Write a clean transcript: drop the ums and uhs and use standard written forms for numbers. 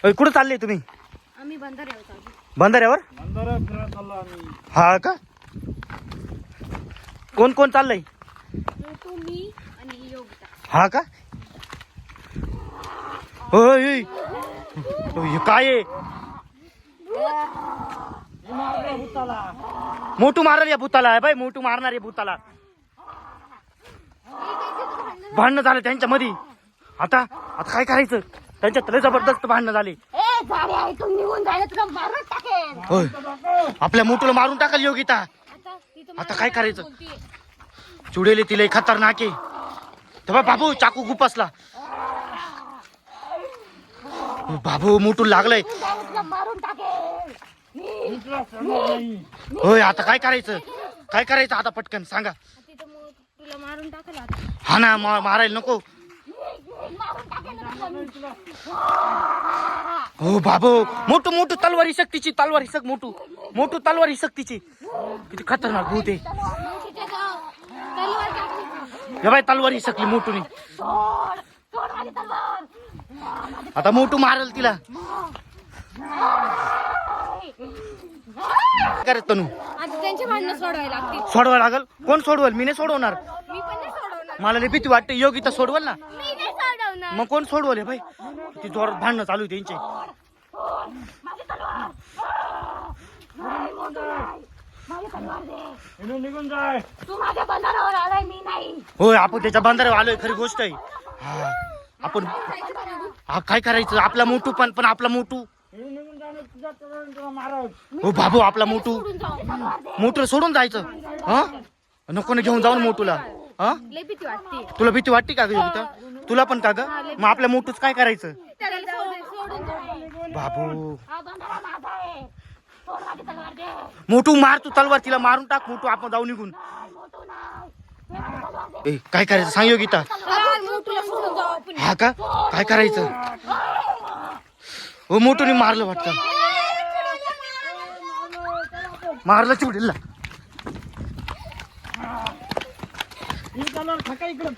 कुठं चालले तुम्ही? आम्ही बंधाऱ्यावर चाललो. बंधाऱ्यावर? बंधाऱ्यावर फिरायला चाललो आम्ही. हा का? कोण कोण चाललंय? तू, मी आणि योगिता. हा का? होय हे काय आहे? मोठू मारल या भूताला. बाई मोठू मारणार आहे भूताला. भांडणं झालं त्यांच्या मध्ये. आता आता काय करायचं? त्यांच्यात लय जबरदस्त भांडणं झाले. निघून जायला तुला मारून टाकेल. होय आपल्या मोठूला मारून टाकल योगिता. आता काय करायचं? चुडेले तिला खतरनाक आहे. तेव्हा बाबू चाकू गुपसला. बाबू मोठू लागलंय. मारून टाकेल. होय आता काय करायचं? काय करायचं आता पटकन सांगा. तुला मारून टाकेल आता. हा ना मारायला नको. हो बाबू मोठू मोठू तलवारी शक्तीची. तलवारी शक मोठू मोठू तलवारी शक्तीची. किती खतरनाक भूत आहे. हे बाय तलवारी शकली मोठूनी. आता मोठू मारल तिला. काय तनू? आता त्यांची भांडणं सोडवायला लागतील. सोडवा लागल. कोण सोडवल? मी नाही सोडवणार. मी पण नाही सोडवणार. मला लय भीती वाटते. योगिता सोडवल ना. मी नाही सोडवणार. मग कोण सोडवल भाई? ती जोरात भांडणं चालू आहे त्यांचे. निघून जाय. तू माझ्या बंधारावर आलाय, मी नाही. होय आपण त्याच्या बांधाऱ्यावर आलोय. खरी गोष्ट आहे. हा आपण हा काय करायचं? आपला मोठू पण आपला मोठू. निघून जाणं तुझ्या तुला मारत. हो बाबू आपला मोठू. मोठूला सोडून जायचं. हा नको ना घेऊन जाऊन मोठूला. हा लय भीती वाटते. तुला भीती वाटते का ग योगिता? तुला पण का ग? मग आपल्या मोठूच काय करायचं? त्याला सोडून जाऊ. बाबू हा बंधारा माझा आहे. सोड माझी तलवार दे. मोठू मार तू तलवार. तिला मारून टाक मोठू. आपण जाऊ निघून. ए काय करायचं सांग योगिता? मोठूला सोडून जाऊ आपण. हा का? काय करायचं? हो मोठूने मारलं वाटतं. मारलं चिवडीला. ठका इकडं.